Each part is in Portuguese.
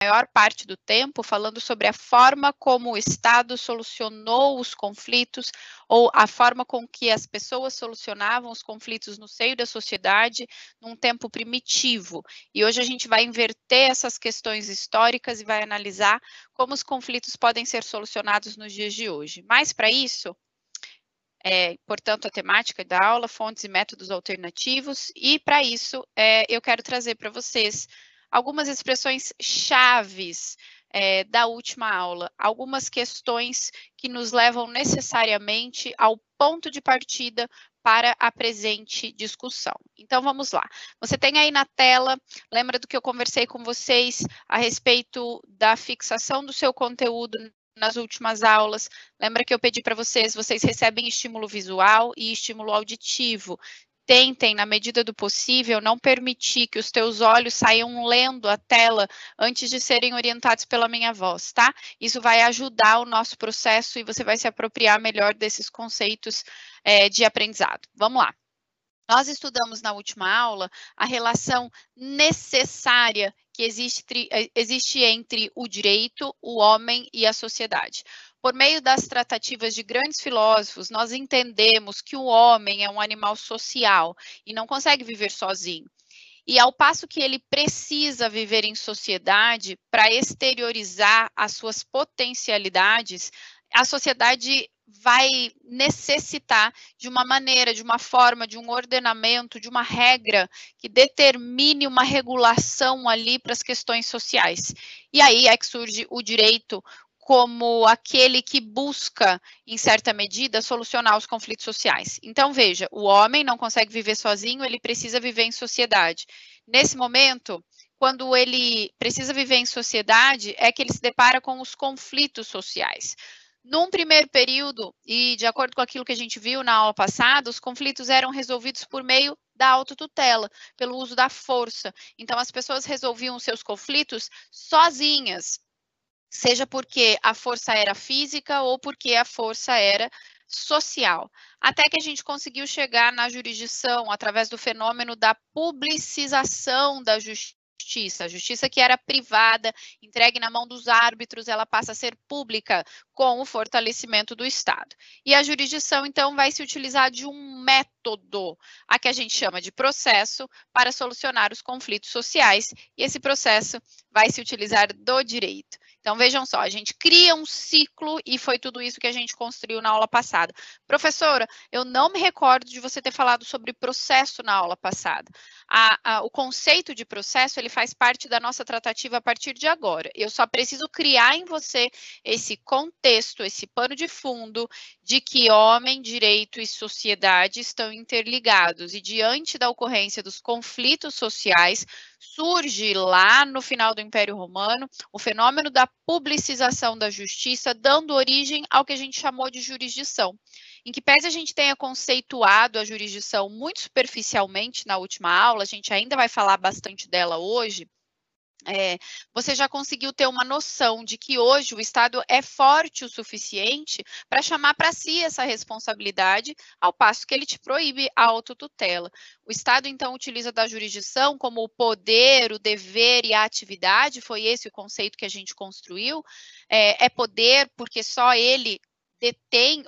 maior parte do tempo falando sobre a forma como o Estado solucionou os conflitos ou a forma com que as pessoas solucionavam os conflitos no seio da sociedade num tempo primitivo. E hoje a gente vai inverter essas questões históricas e vai analisar como os conflitos podem ser solucionados nos dias de hoje. Mas para isso, portanto, a temática da aula, fontes e métodos alternativos, e para isso eu quero trazer para vocês algumas expressões chaves da última aula, algumas questões que nos levam necessariamente ao ponto de partida para a presente discussão. Então, vamos lá. Você tem aí na tela, lembra do que eu conversei com vocês a respeito da fixação do seu conteúdo nas últimas aulas? Lembra que eu pedi para vocês recebem estímulo visual e estímulo auditivo. Tentem, na medida do possível, não permitir que os teus olhos saiam lendo a tela antes de serem orientados pela minha voz, tá? Isso vai ajudar o nosso processo e você vai se apropriar melhor desses conceitos de aprendizado. Vamos lá. Nós estudamos na última aula a relação necessária que existe entre o direito, o homem e a sociedade. Por meio das tratativas de grandes filósofos, nós entendemos que o homem é um animal social e não consegue viver sozinho. E ao passo que ele precisa viver em sociedade para exteriorizar as suas potencialidades, a sociedade vai necessitar de uma maneira, de uma forma, de um ordenamento, de uma regra que determine uma regulação ali para as questões sociais. E aí é que surge o direito como aquele que busca, em certa medida, solucionar os conflitos sociais. Então, veja, o homem não consegue viver sozinho, ele precisa viver em sociedade. Nesse momento, quando ele precisa viver em sociedade, é que ele se depara com os conflitos sociais. Num primeiro período, e de acordo com aquilo que a gente viu na aula passada, os conflitos eram resolvidos por meio da autotutela, pelo uso da força. Então, as pessoas resolviam os seus conflitos sozinhas, seja porque a força era física ou porque a força era social. Até que a gente conseguiu chegar na jurisdição através do fenômeno da publicização da justiça. A justiça que era privada, entregue na mão dos árbitros, ela passa a ser pública com o fortalecimento do Estado. E a jurisdição, então, vai se utilizar de um método, a que a gente chama de processo, para solucionar os conflitos sociais, e esse processo vai se utilizar do direito. Então, vejam só, a gente cria um ciclo e foi tudo isso que a gente construiu na aula passada. Professora, eu não me recordo de você ter falado sobre processo na aula passada. O conceito de processo, ele faz parte da nossa tratativa a partir de agora. Eu só preciso criar em você esse contexto, esse pano de fundo de que homem, direito e sociedade estão interligados. E diante da ocorrência dos conflitos sociais, surge lá no final do Império Romano o fenômeno da publicização da justiça, dando origem ao que a gente chamou de jurisdição. Em que pese a gente tenha conceituado a jurisdição muito superficialmente na última aula, a gente ainda vai falar bastante dela hoje, você já conseguiu ter uma noção de que hoje o Estado é forte o suficiente para chamar para si essa responsabilidade, ao passo que ele te proíbe a autotutela. O Estado, então, utiliza da jurisdição como o poder, o dever e a atividade, foi esse o conceito que a gente construiu, é poder porque só ele detém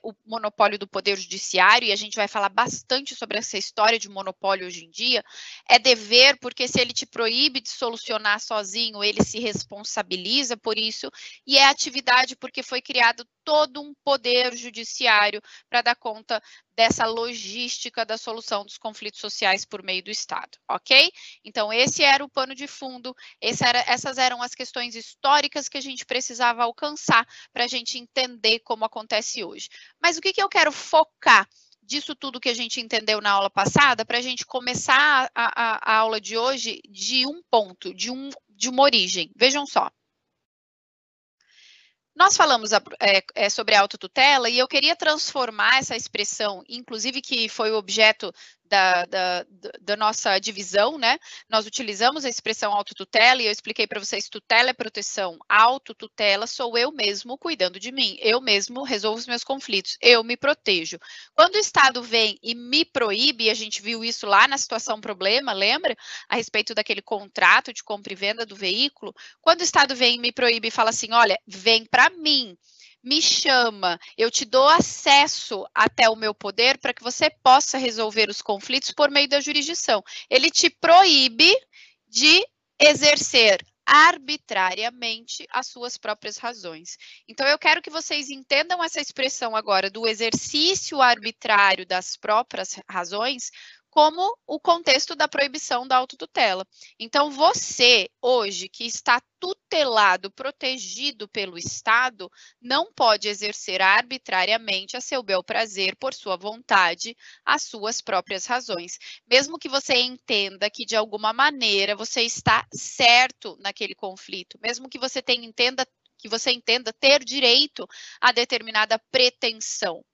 o monopólio do poder judiciário, e a gente vai falar bastante sobre essa história de monopólio hoje em dia, é dever, porque se ele te proíbe de solucionar sozinho, ele se responsabiliza por isso, e é atividade porque foi criado todo um poder judiciário para dar conta dessa logística da solução dos conflitos sociais por meio do Estado, ok? Então, esse era o pano de fundo, essas eram as questões históricas que a gente precisava alcançar para a gente entender como acontece hoje. Mas o que eu quero focar disso tudo que a gente entendeu na aula passada, para a gente começar a aula de hoje de um ponto, de uma origem. Vejam só. Nós falamos sobre a autotutela e eu queria transformar essa expressão, inclusive que foi o objeto da nossa divisão, né? Nós utilizamos a expressão autotutela e eu expliquei para vocês, tutela é proteção, autotutela sou eu mesmo cuidando de mim, eu mesmo resolvo os meus conflitos, eu me protejo. Quando o Estado vem e me proíbe, a gente viu isso lá na situação problema, lembra? A respeito daquele contrato de compra e venda do veículo, quando o Estado vem e me proíbe e fala assim, olha, vem para mim, me chama, eu te dou acesso até o meu poder para que você possa resolver os conflitos por meio da jurisdição. Ele te proíbe de exercer arbitrariamente as suas próprias razões. Então, eu quero que vocês entendam essa expressão agora do exercício arbitrário das próprias razões como o contexto da proibição da autotutela. Então, você, hoje, que está tutelado, protegido pelo Estado, não pode exercer arbitrariamente a seu bel prazer, por sua vontade, as suas próprias razões. Mesmo que você entenda que, de alguma maneira, você está certo naquele conflito, mesmo que você entenda ter direito a determinada pretensão.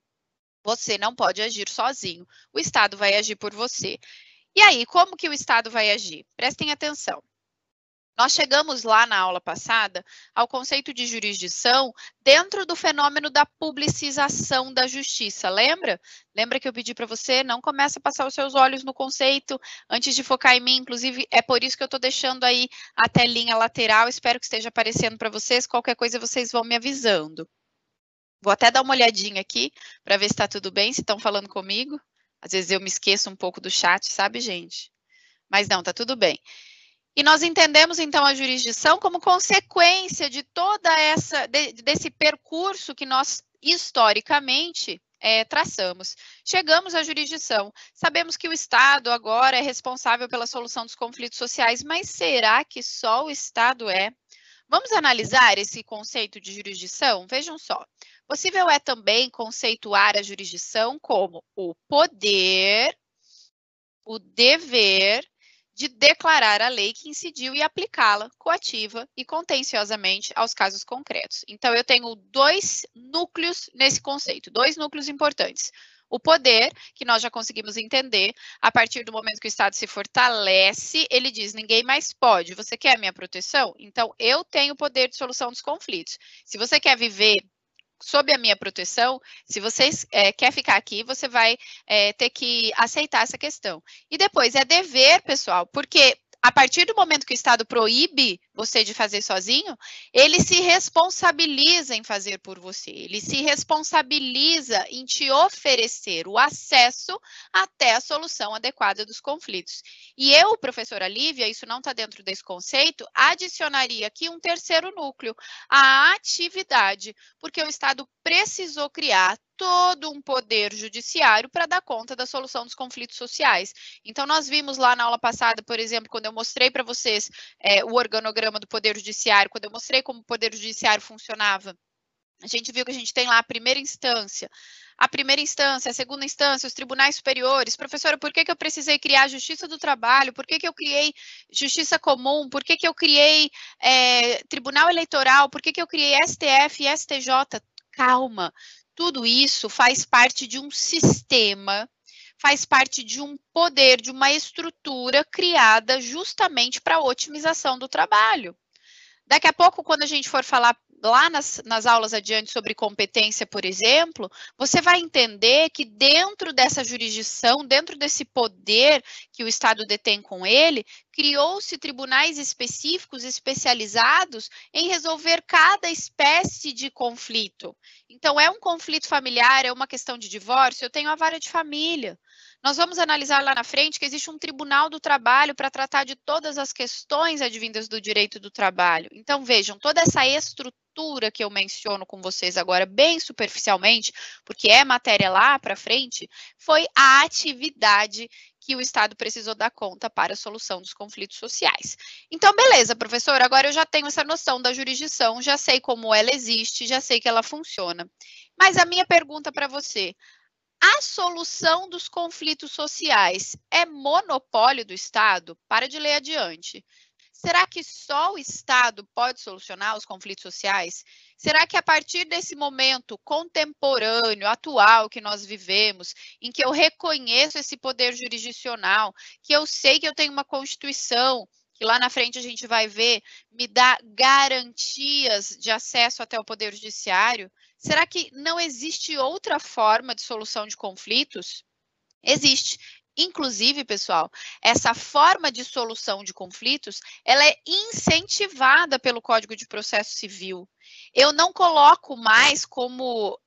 Você não pode agir sozinho. O Estado vai agir por você. E aí, como que o Estado vai agir? Prestem atenção. Nós chegamos lá na aula passada ao conceito de jurisdição dentro do fenômeno da publicização da justiça, lembra? Lembra que eu pedi para você não comece a passar os seus olhos no conceito antes de focar em mim, inclusive é por isso que eu estou deixando aí a telinha lateral, espero que esteja aparecendo para vocês, qualquer coisa vocês vão me avisando. Vou até dar uma olhadinha aqui para ver se está tudo bem, se estão falando comigo. Às vezes eu me esqueço um pouco do chat, sabe, gente? Mas não, tá tudo bem. E nós entendemos, então, a jurisdição como consequência de toda desse percurso que nós, historicamente, traçamos. Chegamos à jurisdição. Sabemos que o Estado agora é responsável pela solução dos conflitos sociais, mas será que só o Estado é? Vamos analisar esse conceito de jurisdição? Vejam só. Possível é também conceituar a jurisdição como o poder, o dever de declarar a lei que incidiu e aplicá-la coativa e contenciosamente aos casos concretos. Então, eu tenho dois núcleos nesse conceito, dois núcleos importantes. O poder, que nós já conseguimos entender, a partir do momento que o Estado se fortalece, ele diz, ninguém mais pode, você quer a minha proteção? Então, eu tenho o poder de solução dos conflitos. Se você quer viver sob a minha proteção, se você quer ficar aqui, você vai ter que aceitar essa questão. E depois é dever, pessoal, porque a partir do momento que o Estado proíbe você de fazer sozinho, ele se responsabiliza em fazer por você, ele se responsabiliza em te oferecer o acesso até a solução adequada dos conflitos. E eu, professora Lívia, isso não está dentro desse conceito, adicionaria aqui um terceiro núcleo, a atividade, porque o Estado precisou criar todo um poder judiciário para dar conta da solução dos conflitos sociais. Então, nós vimos lá na aula passada, por exemplo, quando eu mostrei para vocês o organograma do Poder Judiciário, quando eu mostrei como o Poder Judiciário funcionava, a gente viu que a gente tem lá a primeira instância, a segunda instância, os tribunais superiores. Professora, por que eu precisei criar a Justiça do Trabalho? Por que eu criei Justiça Comum? Por que eu criei Tribunal Eleitoral? Por que eu criei STF e STJ? Calma, tudo isso faz parte de um sistema, faz parte de um poder, de uma estrutura criada justamente para a otimização do trabalho. Daqui a pouco, quando a gente for falar lá nas aulas adiante sobre competência, por exemplo, você vai entender que dentro dessa jurisdição, dentro desse poder que o Estado detém com ele, criou-se tribunais específicos, especializados em resolver cada espécie de conflito. Então, é um conflito familiar, é uma questão de divórcio, eu tenho a vara de família. Nós vamos analisar lá na frente que existe um tribunal do trabalho para tratar de todas as questões advindas do direito do trabalho. Então, vejam, toda essa estrutura que eu menciono com vocês agora, bem superficialmente, porque é matéria lá para frente, foi a atividade que o Estado precisou dar conta para a solução dos conflitos sociais. Então, beleza, professor, agora eu já tenho essa noção da jurisdição, já sei como ela existe, já sei que ela funciona. Mas a minha pergunta para você, a solução dos conflitos sociais é monopólio do Estado? Para de ler adiante. Será que só o Estado pode solucionar os conflitos sociais? Será que a partir desse momento contemporâneo, atual que nós vivemos, em que eu reconheço esse poder jurisdicional, que eu sei que eu tenho uma Constituição, que lá na frente a gente vai ver, me dá garantias de acesso até o poder judiciário? Será que não existe outra forma de solução de conflitos? Existe. Inclusive, pessoal, essa forma de solução de conflitos, ela é incentivada pelo Código de Processo Civil. Eu não coloco mais como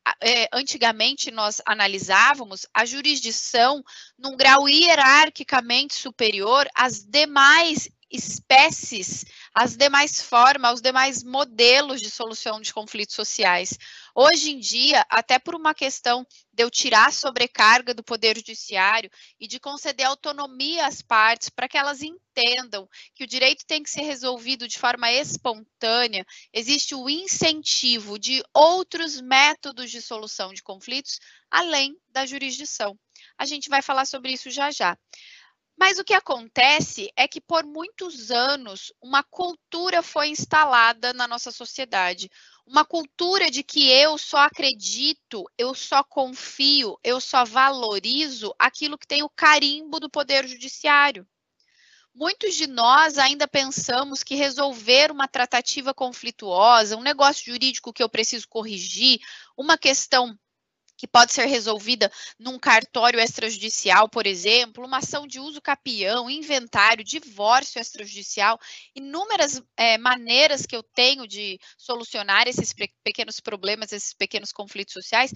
antigamente nós analisávamos a jurisdição num grau hierarquicamente superior às demais espécies, às demais formas, aos demais modelos de solução de conflitos sociais. Hoje em dia, até por uma questão de eu tirar a sobrecarga do Poder Judiciário e de conceder autonomia às partes para que elas entendam que o direito tem que ser resolvido de forma espontânea, existe o incentivo de outros métodos de solução de conflitos além da jurisdição. A gente vai falar sobre isso já já. Mas o que acontece é que por muitos anos uma cultura foi instalada na nossa sociedade. Uma cultura de que eu só acredito, eu só confio, eu só valorizo aquilo que tem o carimbo do Poder Judiciário. Muitos de nós ainda pensamos que resolver uma tratativa conflituosa, um negócio jurídico que eu preciso corrigir, uma questão que pode ser resolvida num cartório extrajudicial, por exemplo, uma ação de uso capião, inventário, divórcio extrajudicial, inúmeras maneiras que eu tenho de solucionar esses pequenos problemas, esses pequenos conflitos sociais.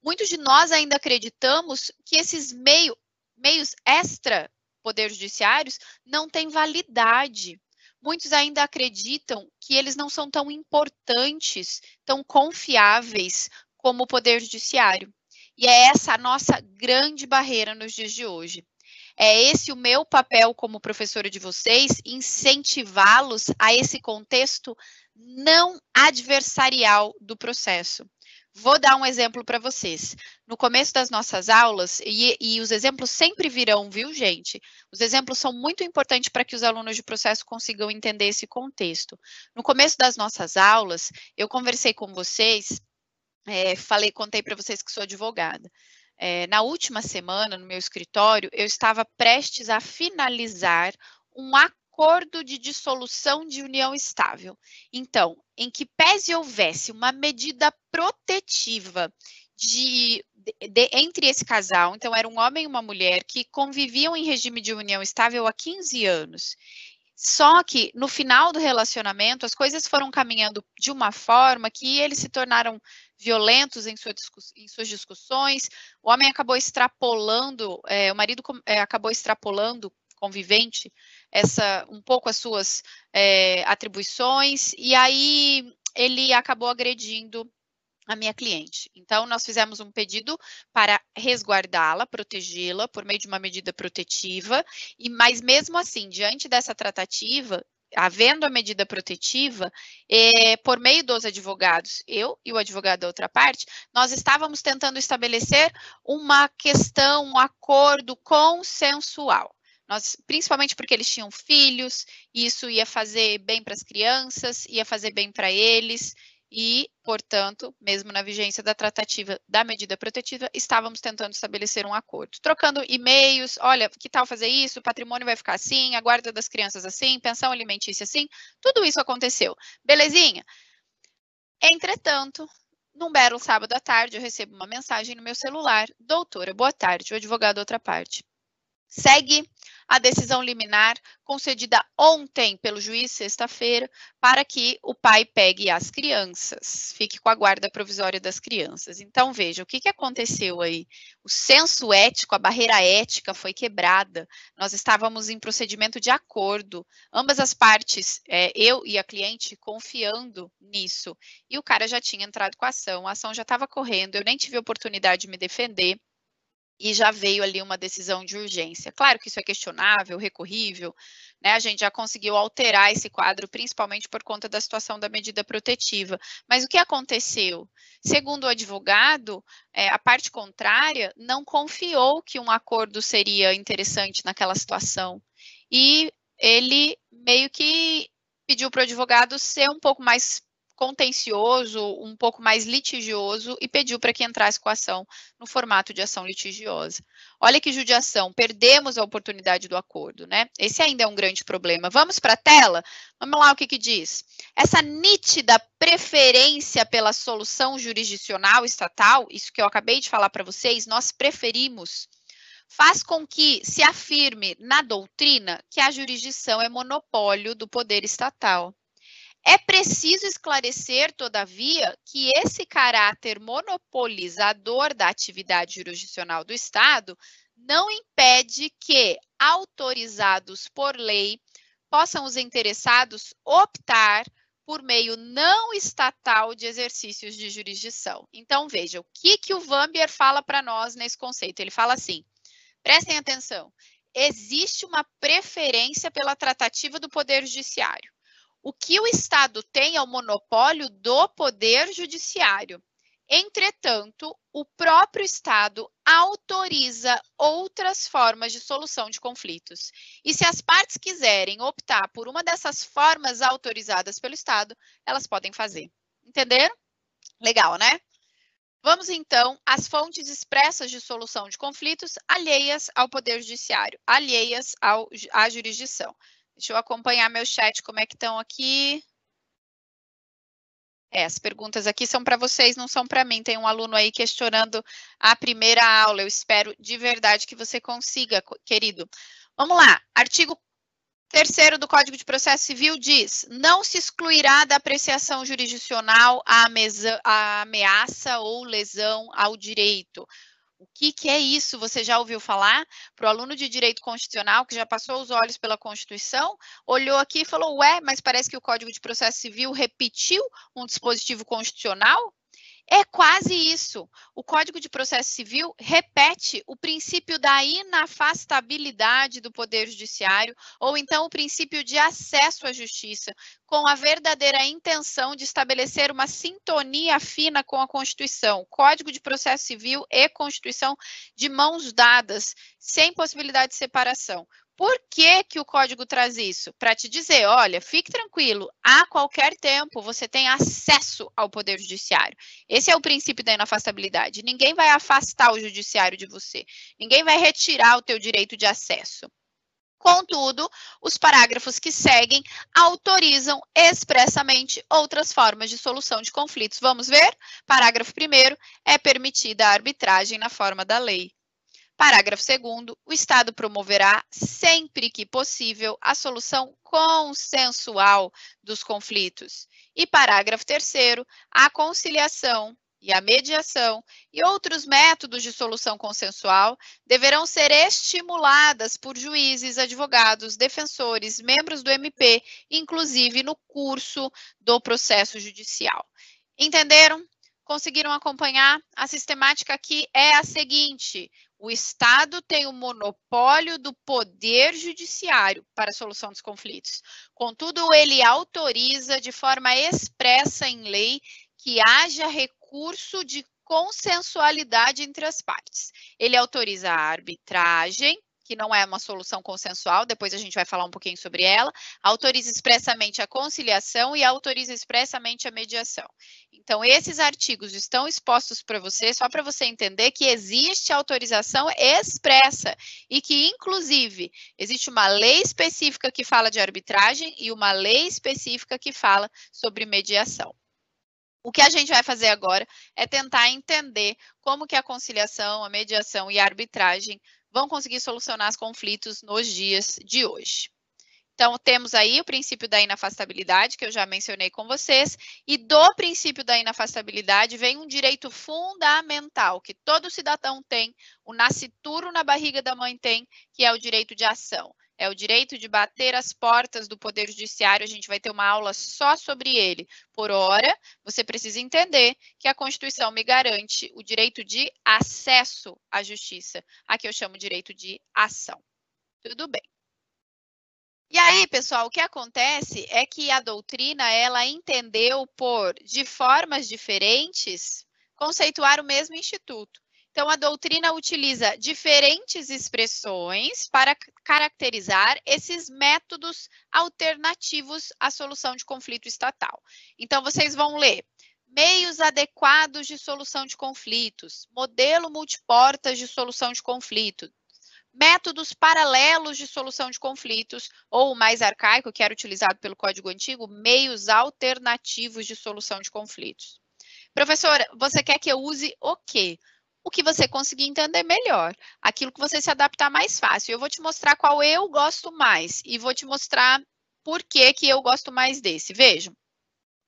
Muitos de nós ainda acreditamos que esses meios extra-poder judiciários não têm validade. Muitos ainda acreditam que eles não são tão importantes, tão confiáveis como o Poder Judiciário. E é essa a nossa grande barreira nos dias de hoje. É esse o meu papel como professora de vocês, incentivá-los a esse contexto não adversarial do processo. Vou dar um exemplo para vocês. No começo das nossas aulas, e os exemplos sempre virão, viu, gente? Os exemplos são muito importantes para que os alunos de processo consigam entender esse contexto. No começo das nossas aulas, eu conversei com vocês, contei para vocês que sou advogada. Na última semana, no meu escritório, eu estava prestes a finalizar um acordo de dissolução de união estável. Então, em que pese houvesse uma medida protetiva entre esse casal, então era um homem e uma mulher que conviviam em regime de união estável há 15 anos. Só que no final do relacionamento, as coisas foram caminhando de uma forma que eles se tornaram violentos em suas discussões, o homem acabou extrapolando, o marido acabou extrapolando, convivente, um pouco as suas atribuições, e aí ele acabou agredindo a minha cliente. Então, nós fizemos um pedido para resguardá-la, protegê-la por meio de uma medida protetiva, mas mesmo assim, diante dessa tratativa, havendo a medida protetiva, por meio dos advogados, eu e o advogado da outra parte, nós estávamos tentando estabelecer uma questão, um acordo consensual. Principalmente porque eles tinham filhos, e isso ia fazer bem para as crianças, ia fazer bem para eles, e, portanto, mesmo na vigência da tratativa da medida protetiva, estávamos tentando estabelecer um acordo. Trocando e-mails, olha, que tal fazer isso? O patrimônio vai ficar assim, a guarda das crianças assim, pensão alimentícia assim, tudo isso aconteceu. Belezinha? Entretanto, num belo sábado à tarde, eu recebo uma mensagem no meu celular: doutora, boa tarde, o advogado outra parte. Segue a decisão liminar concedida ontem pelo juiz, sexta-feira, para que o pai pegue as crianças, fique com a guarda provisória das crianças. Então, veja, o que aconteceu aí? O senso ético, a barreira ética foi quebrada, nós estávamos em procedimento de acordo, ambas as partes, eu e a cliente, confiando nisso, e o cara já tinha entrado com a ação já estava correndo, eu nem tive oportunidade de me defender, e já veio ali uma decisão de urgência. Claro que isso é questionável, recorrível, né? A gente já conseguiu alterar esse quadro, principalmente por conta da situação da medida protetiva. Mas o que aconteceu? Segundo o advogado, a parte contrária não confiou que um acordo seria interessante naquela situação. E ele meio que pediu para o advogado ser um pouco mais contencioso, um pouco mais litigioso e pediu para que entrasse com a ação no formato de ação litigiosa. Olha que judiação, perdemos a oportunidade do acordo, né? Esse ainda é um grande problema. Vamos para a tela? Vamos lá, o que diz? Essa nítida preferência pela solução jurisdicional estatal, isso que eu acabei de falar para vocês, nós preferimos, faz com que se afirme na doutrina que a jurisdição é monopólio do poder estatal. É preciso esclarecer, todavia, que esse caráter monopolizador da atividade jurisdicional do Estado não impede que, autorizados por lei, possam os interessados optar por meio não estatal de exercícios de jurisdição. Então, veja, o que o Wambier fala para nós nesse conceito? Ele fala assim, prestem atenção, existe uma preferência pela tratativa do Poder Judiciário. O que o Estado tem é o monopólio do Poder Judiciário. Entretanto, o próprio Estado autoriza outras formas de solução de conflitos. E se as partes quiserem optar por uma dessas formas autorizadas pelo Estado, elas podem fazer. Entenderam? Legal, né? Vamos, então, às fontes expressas de solução de conflitos alheias ao Poder Judiciário, alheias à jurisdição. Deixa eu acompanhar meu chat, como é que estão aqui. As perguntas aqui são para vocês, não são para mim. Tem um aluno aí questionando a primeira aula. Eu espero de verdade que você consiga, querido. Vamos lá. Artigo 3º do Código de Processo Civil diz: não se excluirá da apreciação jurisdicional a ameaça ou lesão ao direito. O que é isso? Você já ouviu falar? Para o aluno de direito constitucional, que já passou os olhos pela Constituição, olhou aqui e falou, ué, mas parece que o Código de Processo Civil repetiu um dispositivo constitucional? É quase isso. O Código de Processo Civil repete o princípio da inafastabilidade do Poder Judiciário, ou então o princípio de acesso à justiça, com a verdadeira intenção de estabelecer uma sintonia fina com a Constituição. Código de Processo Civil e Constituição de mãos dadas, sem possibilidade de separação. Por que o código traz isso? Para te dizer, olha, fique tranquilo, a qualquer tempo você tem acesso ao Poder Judiciário. Esse é o princípio da inafastabilidade. Ninguém vai afastar o judiciário de você. Ninguém vai retirar o teu direito de acesso. Contudo, os parágrafos que seguem autorizam expressamente outras formas de solução de conflitos. Vamos ver? Parágrafo 1º, é permitida a arbitragem na forma da lei. Parágrafo 2º, o Estado promoverá, sempre que possível, a solução consensual dos conflitos. E parágrafo 3º, a conciliação e a mediação e outros métodos de solução consensual deverão ser estimuladas por juízes, advogados, defensores, membros do MP, inclusive no curso do processo judicial. Entenderam? Conseguiram acompanhar? A sistemática aqui é a seguinte: o Estado tem o monopólio do poder judiciário para a solução dos conflitos. Contudo, ele autoriza de forma expressa em lei que haja recurso de consensualidade entre as partes. Ele autoriza a arbitragem, que não é uma solução consensual, depois a gente vai falar um pouquinho sobre ela, autoriza expressamente a conciliação e autoriza expressamente a mediação. Então, esses artigos estão expostos para você, só para você entender que existe autorização expressa e que, inclusive, existe uma lei específica que fala de arbitragem e uma lei específica que fala sobre mediação. O que a gente vai fazer agora é tentar entender como que a conciliação, a mediação e a arbitragem vão conseguir solucionar os conflitos nos dias de hoje. Então, temos aí o princípio da inafastabilidade, que eu já mencionei com vocês, e do princípio da inafastabilidade vem um direito fundamental, que todo cidadão tem, o nascituro na barriga da mãe tem, que é o direito de ação. É o direito de bater as portas do Poder Judiciário, a gente vai ter uma aula só sobre ele. Por hora, você precisa entender que a Constituição me garante o direito de acesso à justiça. Aqui eu chamo direito de ação. Tudo bem. E aí, pessoal, o que acontece é que a doutrina, ela entendeu por, de formas diferentes, conceituar o mesmo instituto. Então, a doutrina utiliza diferentes expressões para caracterizar esses métodos alternativos à solução de conflito estatal. Então, vocês vão ler meios adequados de solução de conflitos, modelo multiportas de solução de conflito, métodos paralelos de solução de conflitos, ou o mais arcaico, que era utilizado pelo Código Antigo, meios alternativos de solução de conflitos. Professora, você quer que eu use o quê? O que você conseguir entender melhor, aquilo que você se adaptar mais fácil. Eu vou te mostrar qual eu gosto mais e vou te mostrar por que eu gosto mais desse. Vejam.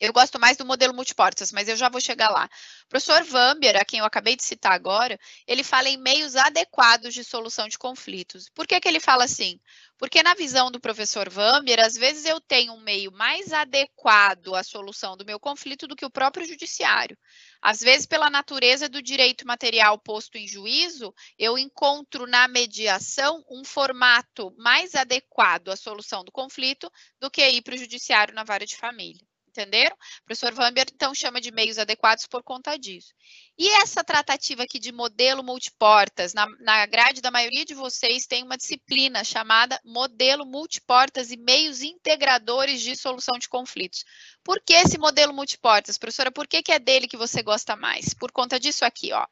Eu gosto mais do modelo multiportas, mas eu já vou chegar lá. O professor Vambier, a quem eu acabei de citar agora, ele fala em meios adequados de solução de conflitos. Por que ele fala assim? Porque na visão do professor Vambier, às vezes eu tenho um meio mais adequado à solução do meu conflito do que o próprio judiciário. Às vezes, pela natureza do direito material posto em juízo, eu encontro na mediação um formato mais adequado à solução do conflito do que ir para o judiciário na vara de família. Entenderam? O professor Vambier, então, chama de meios adequados por conta disso. E essa tratativa aqui de modelo multiportas, na grade da maioria de vocês tem uma disciplina chamada modelo multiportas e meios integradores de solução de conflitos. Por que esse modelo multiportas, professora? Por que é dele que você gosta mais? Por conta disso aqui, ó.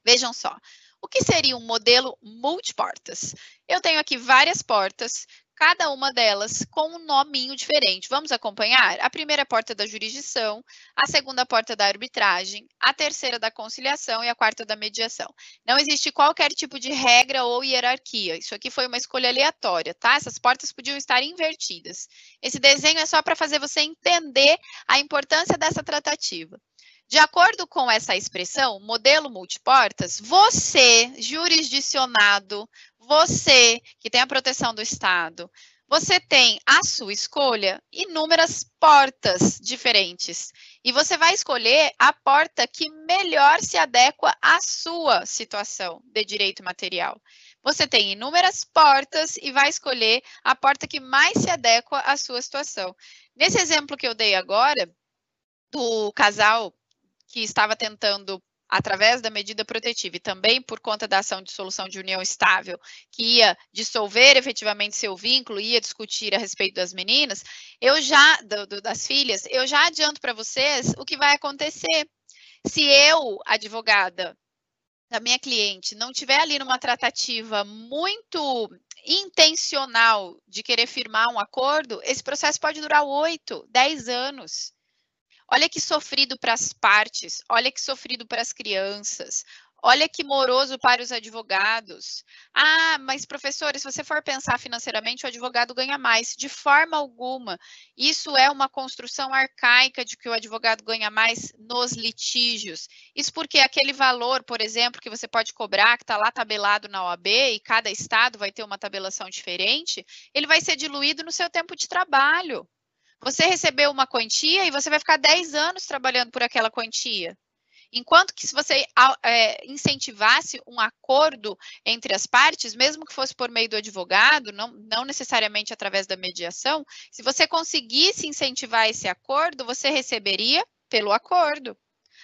Vejam só. O que seria um modelo multiportas? Eu tenho aqui várias portas, cada uma delas com um nominho diferente. Vamos acompanhar? A primeira porta da jurisdição, a segunda porta da arbitragem, a terceira da conciliação e a quarta da mediação. Não existe qualquer tipo de regra ou hierarquia. Isso aqui foi uma escolha aleatória, tá? Essas portas podiam estar invertidas. Esse desenho é só para fazer você entender a importância dessa tratativa. De acordo com essa expressão, modelo multiportas, você, jurisdicionado, você que tem a proteção do Estado, você tem à sua escolha inúmeras portas diferentes. E você vai escolher a porta que melhor se adequa à sua situação de direito material. Você tem inúmeras portas e vai escolher a porta que mais se adequa à sua situação. Nesse exemplo que eu dei agora, do casal que estava tentando, através da medida protetiva e também por conta da ação de dissolução de união estável, que ia dissolver efetivamente seu vínculo, ia discutir a respeito das meninas, das filhas, eu já adianto para vocês o que vai acontecer. Se eu, advogada da minha cliente, não tiver ali numa tratativa muito intencional de querer firmar um acordo, esse processo pode durar 8, 10 anos. Olha que sofrido para as partes, olha que sofrido para as crianças, olha que moroso para os advogados. Ah, mas professora, se você for pensar financeiramente, o advogado ganha mais. De forma alguma. Isso é uma construção arcaica de que o advogado ganha mais nos litígios. Isso porque aquele valor, por exemplo, que você pode cobrar, que está lá tabelado na OAB, e cada estado vai ter uma tabelação diferente, ele vai ser diluído no seu tempo de trabalho. Você recebeu uma quantia e você vai ficar 10 anos trabalhando por aquela quantia. Enquanto que se você incentivasse um acordo entre as partes, mesmo que fosse por meio do advogado, não necessariamente através da mediação, se você conseguisse incentivar esse acordo, você receberia pelo acordo.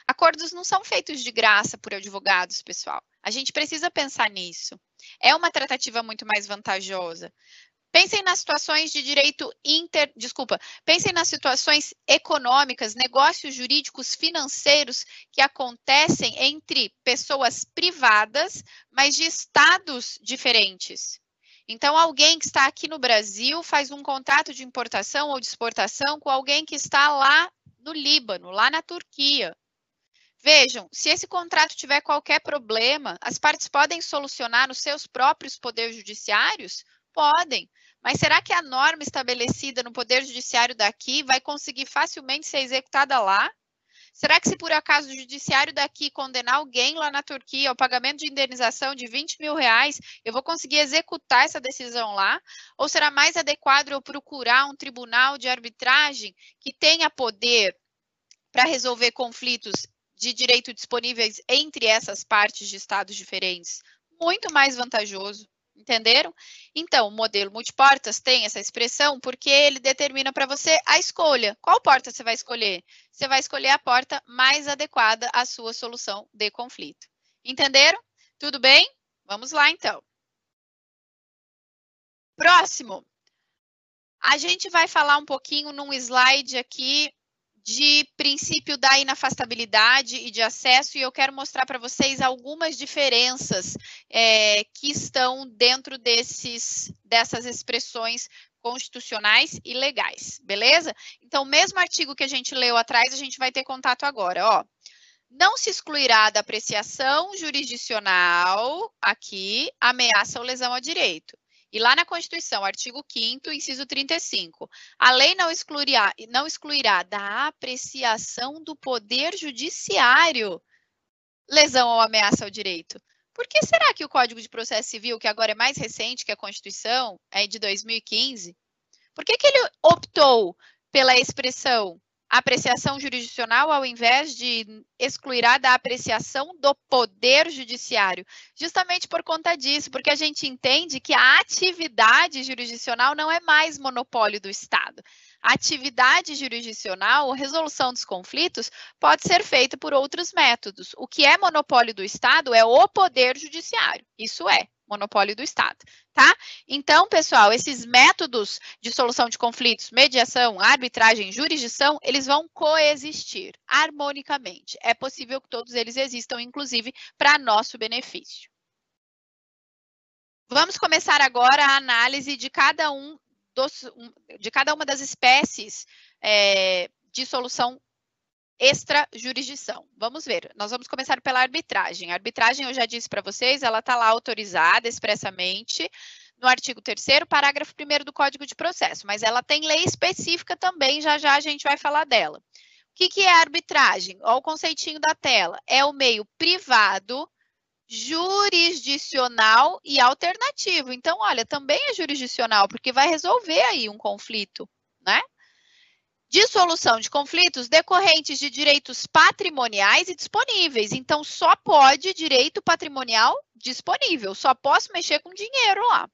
Acordos não são feitos de graça por advogados, pessoal. A gente precisa pensar nisso. É uma tratativa muito mais vantajosa. Pensem nas situações de direito pensem nas situações econômicas, negócios jurídicos financeiros que acontecem entre pessoas privadas, mas de estados diferentes. Então, alguém que está aqui no Brasil faz um contrato de importação ou de exportação com alguém que está lá no Líbano, lá na Turquia. Vejam, se esse contrato tiver qualquer problema, as partes podem solucionar nos seus próprios poderes judiciários? Podem, mas será que a norma estabelecida no Poder Judiciário daqui vai conseguir facilmente ser executada lá? Será que se por acaso o Judiciário daqui condenar alguém lá na Turquia ao pagamento de indenização de 20 mil reais, eu vou conseguir executar essa decisão lá? Ou será mais adequado eu procurar um tribunal de arbitragem que tenha poder para resolver conflitos de direito disponíveis entre essas partes de estados diferentes? Muito mais vantajoso. Entenderam? Então, o modelo multiportas tem essa expressão porque ele determina para você a escolha. Qual porta você vai escolher? Você vai escolher a porta mais adequada à sua solução de conflito. Entenderam? Tudo bem? Vamos lá, então. Próximo. A gente vai falar um pouquinho num slide aqui de princípio da inafastabilidade e de acesso, e eu quero mostrar para vocês algumas diferenças que estão dentro dessas expressões constitucionais e legais, beleza? Então, o mesmo artigo que a gente leu atrás, a gente vai ter contato agora, ó. Não se excluirá da apreciação jurisdicional, aqui, ameaça ou lesão a direito. E lá na Constituição, artigo 5º, inciso 35, a lei não excluirá da apreciação do poder judiciário lesão ou ameaça ao direito. Por que será que o Código de Processo Civil, que agora é mais recente que a Constituição, é de 2015, por que ele optou pela expressão apreciação jurisdicional ao invés de excluirá da apreciação do poder judiciário? Justamente por conta disso, porque a gente entende que a atividade jurisdicional não é mais monopólio do Estado. A atividade jurisdicional, resolução dos conflitos, pode ser feita por outros métodos. O que é monopólio do Estado é o poder judiciário. Isso é monopólio do Estado, tá? Então, pessoal, esses métodos de solução de conflitos, mediação, arbitragem, jurisdição, eles vão coexistir harmonicamente. É possível que todos eles existam, inclusive, para nosso benefício. Vamos começar agora a análise de cada uma das espécies de solução extra-jurisdição. Vamos ver. Nós vamos começar pela arbitragem. A arbitragem, eu já disse para vocês, ela está lá autorizada expressamente no artigo 3º, parágrafo 1º do Código de Processo, mas ela tem lei específica também, já já a gente vai falar dela. O que é a arbitragem? Olha o conceitinho da tela. É o meio privado, jurisdicional e alternativo. Então, olha, também é jurisdicional, porque vai resolver aí um conflito, né? Dissolução de conflitos decorrentes de direitos patrimoniais e disponíveis. Então, só pode direito patrimonial disponível. Só posso mexer com dinheiro lá.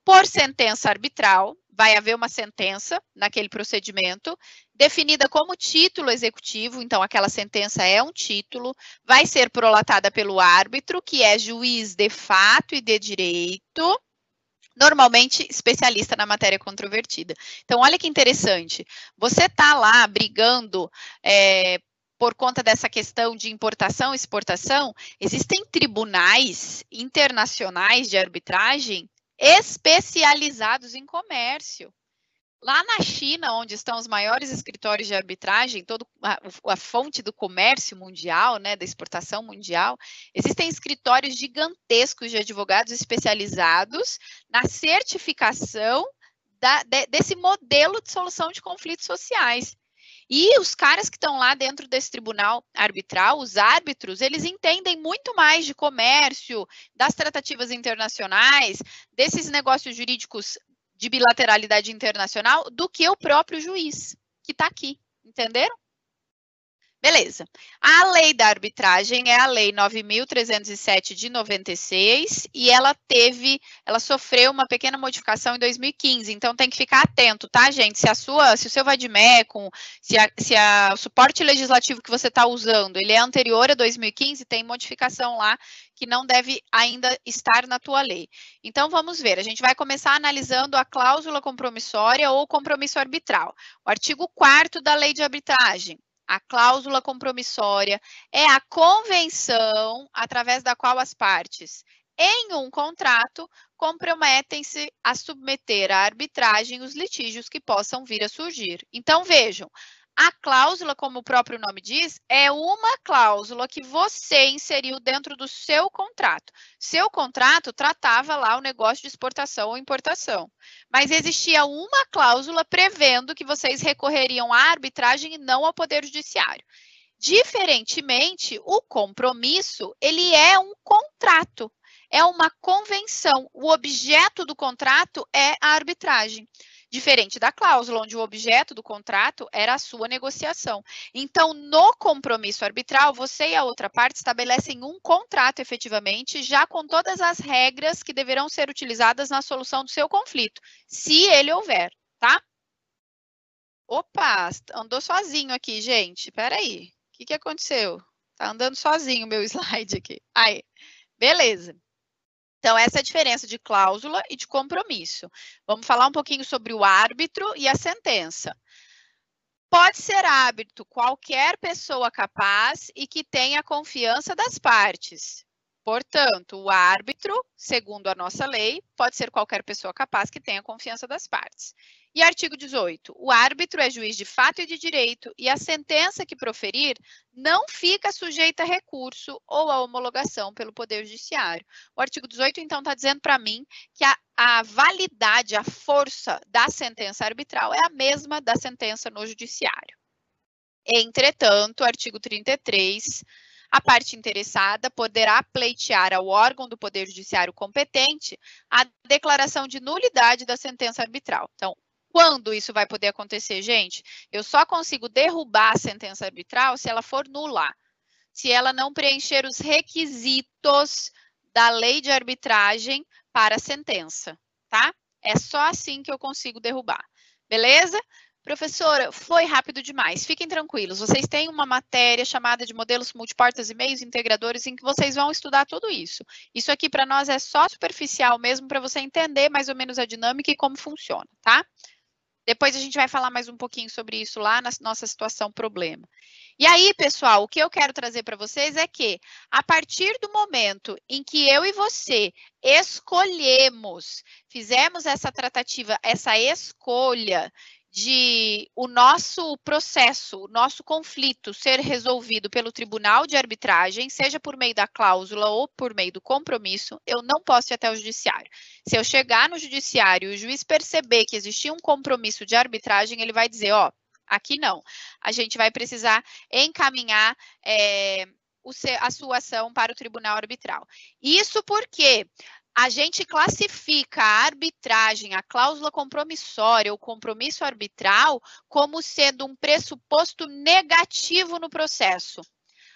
Por sentença arbitral, vai haver uma sentença naquele procedimento, definida como título executivo. Então, aquela sentença é um título. Vai ser prolatada pelo árbitro, que é juiz de fato e de direito, normalmente especialista na matéria controvertida. Então, olha que interessante. Você está lá brigando por conta dessa questão de importação e exportação, existem tribunais internacionais de arbitragem especializados em comércio. Lá na China, onde estão os maiores escritórios de arbitragem, a fonte do comércio mundial, né, da exportação mundial, existem escritórios gigantescos de advogados especializados na certificação desse modelo de solução de conflitos sociais. E os caras que estão lá dentro desse tribunal arbitral, os árbitros, eles entendem muito mais de comércio, das tratativas internacionais, desses negócios jurídicos de bilateralidade internacional do que o próprio juiz que está aqui, entenderam? Beleza. A lei da arbitragem é a lei 9.307 de 96 e ela sofreu uma pequena modificação em 2015, então tem que ficar atento, tá, gente? Se o seu vademecum, o suporte legislativo que você está usando, ele é anterior a 2015, tem modificação lá que não deve ainda estar na tua lei. Então, vamos ver, a gente vai começar analisando a cláusula compromissória ou compromisso arbitral. O artigo 4º da lei de arbitragem. A cláusula compromissória é a convenção através da qual as partes, em um contrato, comprometem-se a submeter à arbitragem os litígios que possam vir a surgir. Então, vejam, a cláusula, como o próprio nome diz, é uma cláusula que você inseriu dentro do seu contrato. Seu contrato tratava lá o negócio de exportação ou importação. Mas existia uma cláusula prevendo que vocês recorreriam à arbitragem e não ao Poder Judiciário. Diferentemente, o compromisso, ele é um contrato, é uma convenção. O objeto do contrato é a arbitragem. Diferente da cláusula, onde o objeto do contrato era a sua negociação. Então, no compromisso arbitral, você e a outra parte estabelecem um contrato efetivamente, já com todas as regras que deverão ser utilizadas na solução do seu conflito, se ele houver, tá? Opa, andou sozinho aqui, gente. Espera aí. O que aconteceu? Tá andando sozinho o meu slide aqui. Aí, beleza. Então, essa é a diferença de cláusula e de compromisso. Vamos falar um pouquinho sobre o árbitro e a sentença. Pode ser árbitro qualquer pessoa capaz e que tenha confiança das partes. Portanto, o árbitro, segundo a nossa lei, pode ser qualquer pessoa capaz que tenha confiança das partes. E artigo 18, o árbitro é juiz de fato e de direito e a sentença que proferir não fica sujeita a recurso ou a homologação pelo Poder Judiciário. O artigo 18, então, está dizendo para mim que a validade, a força da sentença arbitral é a mesma da sentença no judiciário. Entretanto, artigo 33, a parte interessada poderá pleitear ao órgão do Poder Judiciário competente a declaração de nulidade da sentença arbitral. Então, quando isso vai poder acontecer, gente? Eu só consigo derrubar a sentença arbitral se ela for nula, se ela não preencher os requisitos da lei de arbitragem para a sentença, tá? É só assim que eu consigo derrubar. Beleza? Professora, foi rápido demais. Fiquem tranquilos, vocês têm uma matéria chamada de modelos multiportas e meios integradores em que vocês vão estudar tudo isso. Isso aqui para nós é só superficial mesmo para você entender mais ou menos a dinâmica e como funciona, tá? Depois a gente vai falar mais um pouquinho sobre isso lá na nossa situação problema. E aí, pessoal, o que eu quero trazer para vocês é que, a partir do momento em que eu e você escolhemos, fizemos essa tratativa, essa escolha de o nosso processo, o nosso conflito ser resolvido pelo tribunal de arbitragem, seja por meio da cláusula ou por meio do compromisso, eu não posso ir até o judiciário. Se eu chegar no judiciário e o juiz perceber que existia um compromisso de arbitragem, ele vai dizer, ó, aqui não. A gente vai precisar encaminhar a sua ação para o tribunal arbitral. Isso porque a gente classifica a arbitragem, a cláusula compromissória, o compromisso arbitral, como sendo um pressuposto negativo no processo.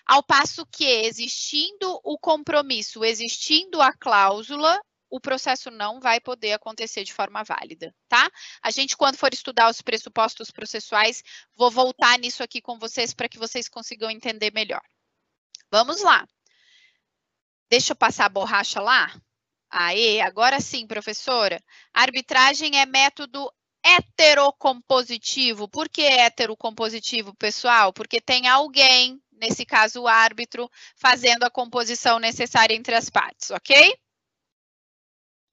Ao passo que, existindo o compromisso, existindo a cláusula, o processo não vai poder acontecer de forma válida, tá? A gente, quando for estudar os pressupostos processuais, vou voltar nisso aqui com vocês para que vocês consigam entender melhor. Vamos lá. Deixa eu passar a borracha lá. Aê, agora sim, professora. A arbitragem é método heterocompositivo. Por que heterocompositivo, pessoal? Porque tem alguém, nesse caso o árbitro, fazendo a composição necessária entre as partes, ok?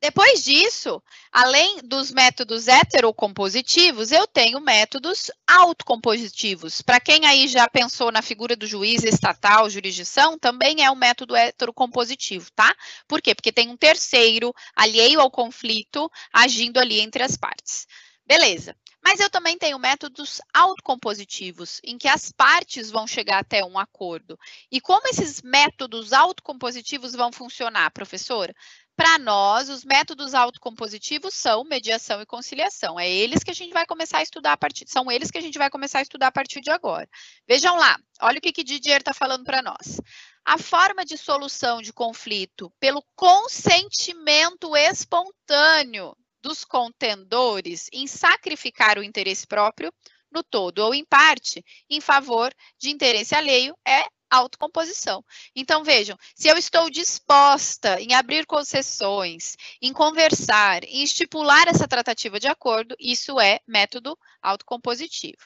Depois disso, além dos métodos heterocompositivos, eu tenho métodos autocompositivos. Para quem aí já pensou na figura do juiz estatal, jurisdição, também é um método heterocompositivo, tá? Por quê? Porque tem um terceiro alheio ao conflito agindo ali entre as partes. Beleza. Mas eu também tenho métodos autocompositivos, em que as partes vão chegar até um acordo. E como esses métodos autocompositivos vão funcionar, professora? Para nós, os métodos autocompositivos são mediação e conciliação. É eles que a gente vai começar a estudar são eles que a gente vai começar a estudar a partir de agora. Vejam lá, olha o que Didier está falando para nós. A forma de solução de conflito pelo consentimento espontâneo dos contendores em sacrificar o interesse próprio, no todo ou em parte, em favor de interesse alheio, é autocomposição. Então, vejam, se eu estou disposta em abrir concessões, em conversar, em estipular essa tratativa de acordo, isso é método autocompositivo.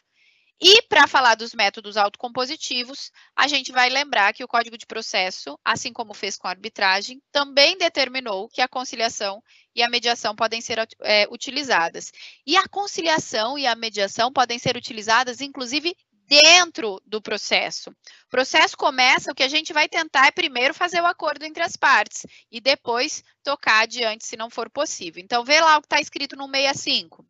E, para falar dos métodos autocompositivos, a gente vai lembrar que o Código de Processo, assim como fez com a arbitragem, também determinou que a conciliação e a mediação podem ser utilizadas. E a conciliação e a mediação podem ser utilizadas, inclusive, dentro do processo. O processo começa, o que a gente vai tentar é primeiro fazer o acordo entre as partes e depois tocar adiante, se não for possível. Então, vê lá o que está escrito no 65.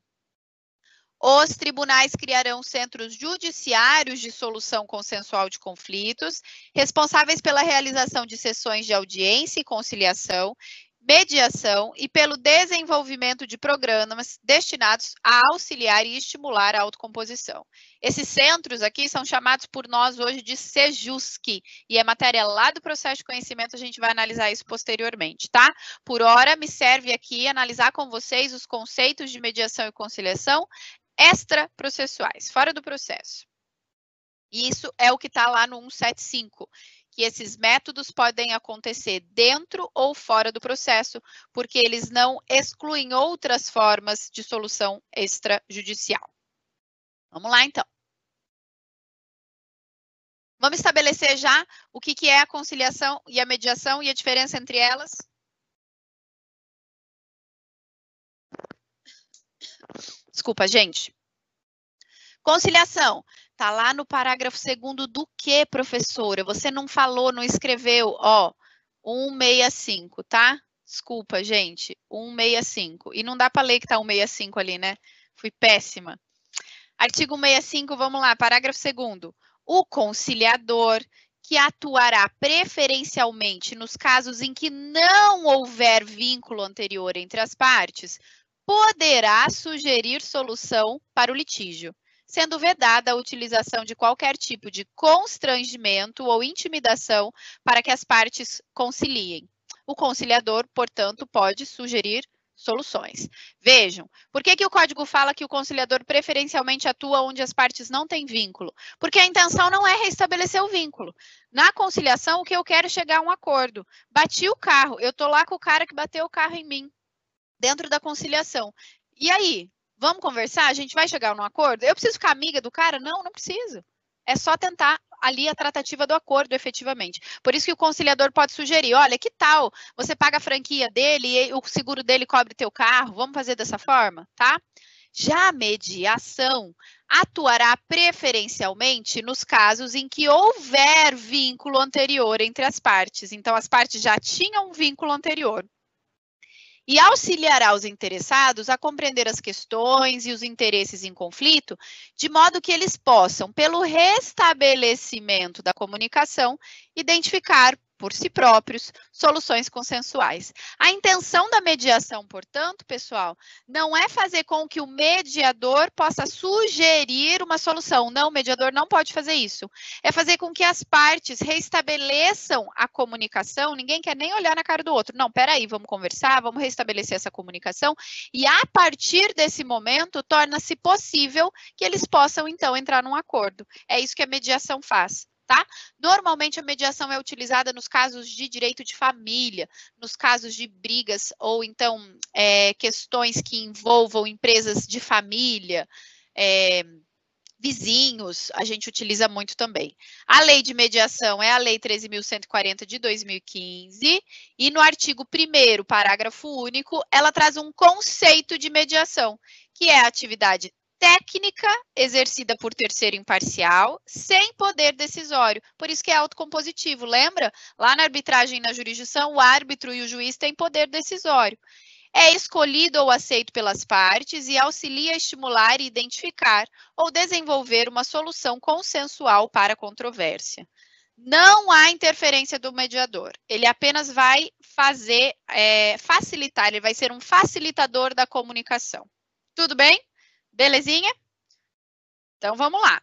Os tribunais criarão centros judiciários de solução consensual de conflitos, responsáveis pela realização de sessões de audiência e conciliação, mediação e pelo desenvolvimento de programas destinados a auxiliar e estimular a autocomposição. Esses centros aqui são chamados por nós hoje de SEJUSC, e é matéria lá do processo de conhecimento, a gente vai analisar isso posteriormente, tá? Por hora, me serve aqui analisar com vocês os conceitos de mediação e conciliação extraprocessuais, fora do processo. E isso é o que está lá no 175. que esses métodos podem acontecer dentro ou fora do processo, porque eles não excluem outras formas de solução extrajudicial. Vamos lá, então. Vamos estabelecer já o que é a conciliação e a mediação e a diferença entre elas? Desculpa, gente. Conciliação. Tá lá no parágrafo 2º do que, professora? Você não falou, não escreveu, ó, 165, tá? Desculpa, gente, 165. E não dá para ler que tá 165 ali, né? Fui péssima. Artigo 165, vamos lá, parágrafo 2º. O conciliador, que atuará preferencialmente nos casos em que não houver vínculo anterior entre as partes, poderá sugerir solução para o litígio, sendo vedada a utilização de qualquer tipo de constrangimento ou intimidação para que as partes conciliem. O conciliador, portanto, pode sugerir soluções. Vejam, por que o código fala que o conciliador preferencialmente atua onde as partes não têm vínculo? Porque a intenção não é restabelecer o vínculo. Na conciliação, o que eu quero é chegar a um acordo. Bati o carro, eu tô lá com o cara que bateu o carro em mim, dentro da conciliação. E aí, vamos conversar? A gente vai chegar num acordo? Eu preciso ficar amiga do cara? Não, não preciso. É só tentar ali a tratativa do acordo, efetivamente. Por isso que o conciliador pode sugerir, olha, que tal você paga a franquia dele e o seguro dele cobre teu carro? Vamos fazer dessa forma, tá? Já a mediação atuará preferencialmente nos casos em que houver vínculo anterior entre as partes. Então, as partes já tinham um vínculo anterior. E auxiliará os interessados a compreender as questões e os interesses em conflito, de modo que eles possam, pelo restabelecimento da comunicação, identificar por si próprios soluções consensuais. A intenção da mediação, portanto, pessoal, não é fazer com que o mediador possa sugerir uma solução. Não, o mediador não pode fazer isso. É fazer com que as partes restabeleçam a comunicação. Ninguém quer nem olhar na cara do outro. Não, peraí, vamos conversar, vamos restabelecer essa comunicação. E a partir desse momento, torna-se possível que eles possam, então, entrar num acordo. É isso que a mediação faz. Tá? Normalmente a mediação é utilizada nos casos de direito de família, nos casos de brigas ou então questões que envolvam empresas de família, vizinhos, a gente utiliza muito também. A lei de mediação é a lei 13.140 de 2015 e no artigo 1º, parágrafo único, ela traz um conceito de mediação, que é a atividade técnica exercida por terceiro imparcial, sem poder decisório. Por isso que é autocompositivo, lembra? Lá na arbitragem e na jurisdição, o árbitro e o juiz têm poder decisório. É escolhido ou aceito pelas partes e auxilia a estimular e identificar ou desenvolver uma solução consensual para a controvérsia. Não há interferência do mediador. Ele apenas vai fazer, facilitar, ele vai ser um facilitador da comunicação. Tudo bem? Belezinha? Então, vamos lá.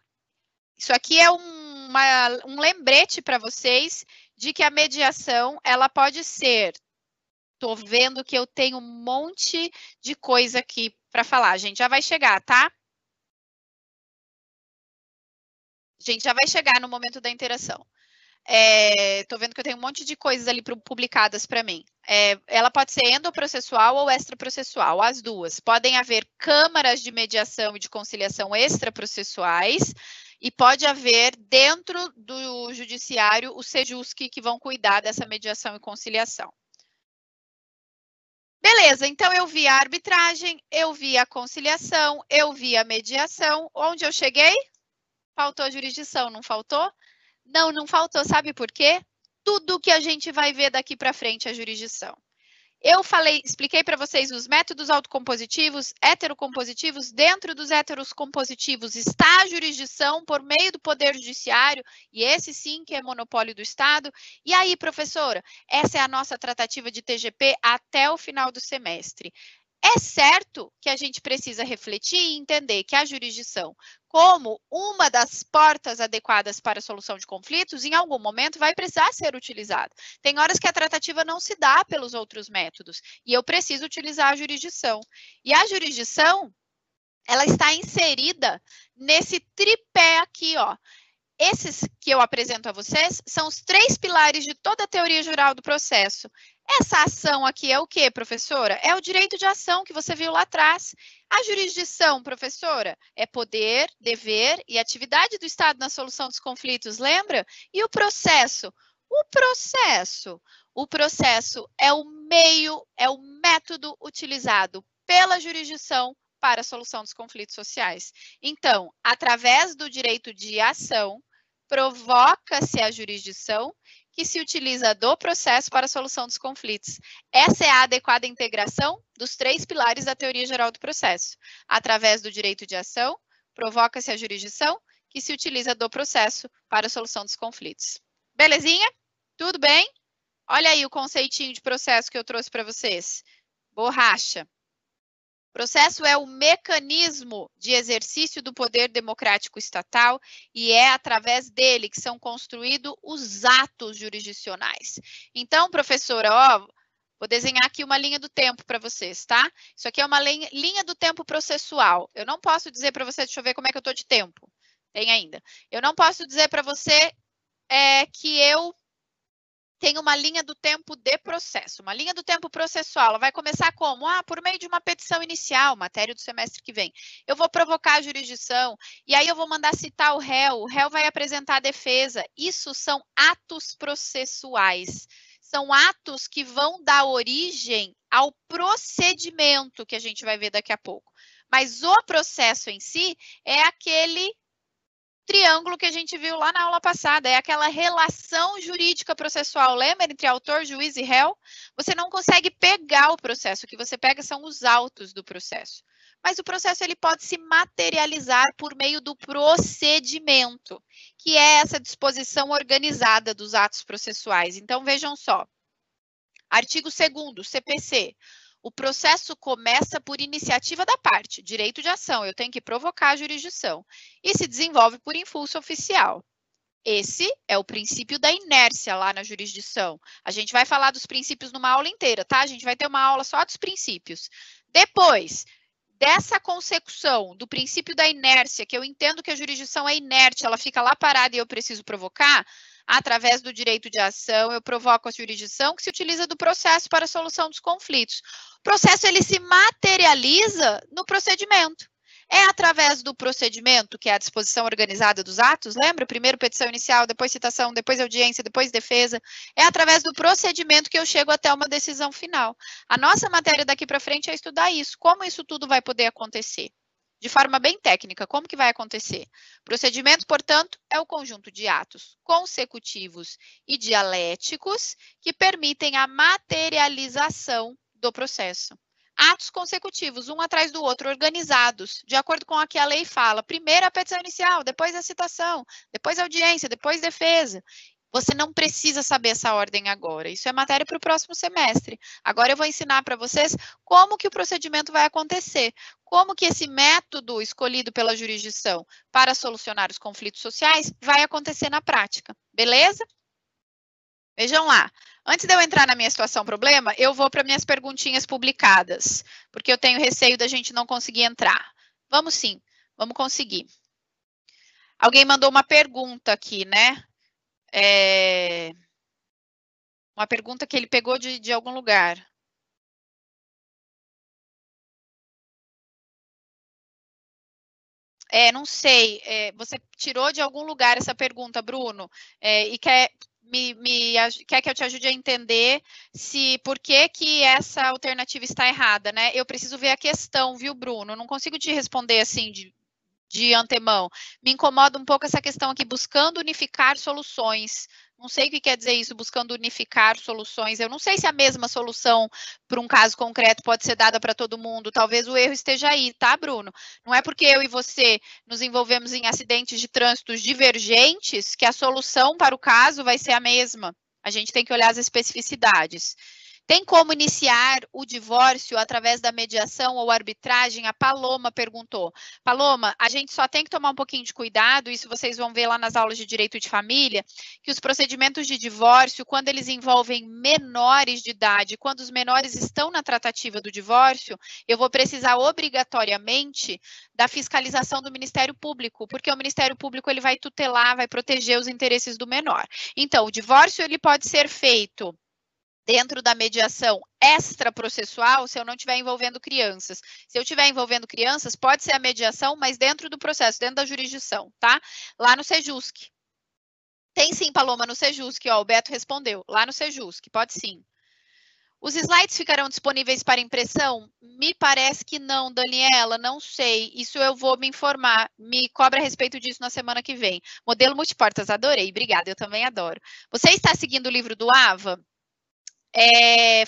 Isso aqui é um lembrete para vocês de que a mediação, ela pode ser... Tô vendo que eu tenho um monte de coisa aqui para falar. A gente já vai chegar, tá? A gente já vai chegar no momento da interação. Tô vendo que eu tenho um monte de coisas ali publicadas para mim. Ela pode ser endoprocessual ou extraprocessual, as duas. Podem haver câmaras de mediação e de conciliação extraprocessuais e pode haver dentro do judiciário o SEJUSC que vão cuidar dessa mediação e conciliação. Beleza, então eu vi a arbitragem, eu vi a conciliação, eu vi a mediação. Onde eu cheguei? Faltou a jurisdição, não faltou? Não, não faltou, sabe por quê? Tudo que a gente vai ver daqui para frente é a jurisdição. Eu expliquei para vocês os métodos autocompositivos, heterocompositivos. Dentro dos heterocompositivos está a jurisdição por meio do Poder Judiciário, e esse sim que é monopólio do Estado. E aí, professora, essa é a nossa tratativa de TGP até o final do semestre. É certo que a gente precisa refletir e entender que a jurisdição, como uma das portas adequadas para a solução de conflitos, em algum momento vai precisar ser utilizada. Tem horas que a tratativa não se dá pelos outros métodos e eu preciso utilizar a jurisdição. E a jurisdição, ela está inserida nesse tripé aqui, ó. esses que eu apresento a vocês são os 3 pilares de toda a teoria geral do processo. Essa ação aqui é o quê, professora? É o direito de ação que você viu lá atrás. A jurisdição, professora, é poder, dever e atividade do Estado na solução dos conflitos, lembra? E o processo? O processo é o meio, é o método utilizado pela jurisdição para a solução dos conflitos sociais. Então, através do direito de ação, provoca-se a jurisdição que se utiliza do processo para a solução dos conflitos. Essa é a adequada integração dos 3 pilares da teoria geral do processo. Através do direito de ação, provoca-se a jurisdição que se utiliza do processo para a solução dos conflitos. Belezinha? Tudo bem? Olha aí o conceitinho de processo que eu trouxe para vocês. Borracha. Processo é o mecanismo de exercício do poder democrático estatal e é através dele que são construídos os atos jurisdicionais. Então, professora, ó, vou desenhar aqui uma linha do tempo para vocês, tá? Isso aqui é uma linha do tempo processual. Eu não posso dizer para você, deixa eu ver como é que eu estou de tempo. Tem ainda. Eu não posso dizer para você que eu tem uma linha do tempo de processo. Uma linha do tempo processual, ela vai começar como? Por meio de uma petição inicial, matéria do semestre que vem. Eu vou provocar a jurisdição, e aí eu vou mandar citar o réu vai apresentar a defesa. Isso são atos processuais. São atos que vão dar origem ao procedimento, que a gente vai ver daqui a pouco. Mas o processo em si é aquele triângulo que a gente viu lá na aula passada, é aquela relação jurídica processual, lembra? Entre autor, juiz e réu. Você não consegue pegar o processo, o que você pega são os autos do processo. Mas o processo ele pode se materializar por meio do procedimento, que é essa disposição organizada dos atos processuais. Então, vejam só. Artigo 2º, CPC. O processo começa por iniciativa da parte, direito de ação, eu tenho que provocar a jurisdição, e se desenvolve por impulso oficial. Esse é o princípio da inércia lá na jurisdição. A gente vai falar dos princípios numa aula inteira, tá? A gente vai ter uma aula só dos princípios. Depois dessa consecução do princípio da inércia, que eu entendo que a jurisdição é inerte, ela fica lá parada e eu preciso provocar, através do direito de ação, eu provoco a jurisdição que se utiliza do processo para a solução dos conflitos. O processo ele se materializa no procedimento. É através do procedimento, que é a disposição organizada dos atos, lembra? Primeiro petição inicial, depois citação, depois audiência, depois defesa. É através do procedimento que eu chego até uma decisão final. A nossa matéria daqui para frente é estudar isso, como isso tudo vai poder acontecer. De forma bem técnica, como que vai acontecer? Procedimento, portanto, é o conjunto de atos consecutivos e dialéticos que permitem a materialização do processo. Atos consecutivos, um atrás do outro, organizados, de acordo com o que a lei fala. Primeiro a petição inicial, depois a citação, depois a audiência, depois defesa. Você não precisa saber essa ordem agora. Isso é matéria para o próximo semestre. Agora eu vou ensinar para vocês como que o procedimento vai acontecer. Como que esse método escolhido pela jurisdição para solucionar os conflitos sociais vai acontecer na prática. Beleza? Vejam lá. Antes de eu entrar na minha situação problema, eu vou para minhas perguntinhas publicadas, porque eu tenho receio da gente não conseguir entrar. Vamos sim, vamos conseguir. Alguém mandou uma pergunta aqui, né? Uma pergunta que ele pegou de algum lugar. Não sei, você tirou de algum lugar essa pergunta, Bruno, e quer que eu te ajude a entender por que essa alternativa está errada, né? Eu preciso ver a questão, viu, Bruno? Não consigo te responder assim de antemão. Me incomoda um pouco essa questão aqui, buscando unificar soluções. Não sei o que quer dizer isso, buscando unificar soluções. Eu não sei se a mesma solução para um caso concreto pode ser dada para todo mundo. Talvez o erro esteja aí, tá, Bruno? Não é porque eu e você nos envolvemos em acidentes de trânsito divergentes que a solução para o caso vai ser a mesma. A gente tem que olhar as especificidades. Tem como iniciar o divórcio através da mediação ou arbitragem? A Paloma perguntou. Paloma, a gente só tem que tomar um pouquinho de cuidado, isso vocês vão ver lá nas aulas de direito de família, que os procedimentos de divórcio, quando eles envolvem menores de idade, quando os menores estão na tratativa do divórcio, eu vou precisar obrigatoriamente da fiscalização do Ministério Público, porque o Ministério Público ele vai tutelar, vai proteger os interesses do menor. Então, o divórcio ele pode ser feito dentro da mediação extraprocessual, se eu não estiver envolvendo crianças. Se eu estiver envolvendo crianças, pode ser a mediação, mas dentro do processo, dentro da jurisdição, tá? Lá no Sejusc. Tem sim, Paloma, no Sejusc, ó, o Beto respondeu. Lá no Sejusc, pode sim. Os slides ficarão disponíveis para impressão? Me parece que não, Daniela, não sei. Isso eu vou me informar. Me cobra a respeito disso na semana que vem. Modelo multiportas, adorei. Obrigada, eu também adoro. Você está seguindo o livro do AVA?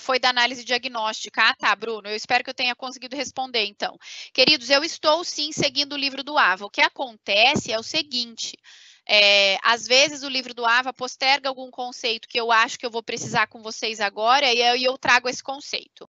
Foi da análise diagnóstica. Ah, tá, Bruno, eu espero que eu tenha conseguido responder, então. Queridos, eu estou, sim, seguindo o livro do AVA. O que acontece é o seguinte, às vezes o livro do AVA posterga algum conceito que eu acho que eu vou precisar com vocês agora, e aí eu trago esse conceito.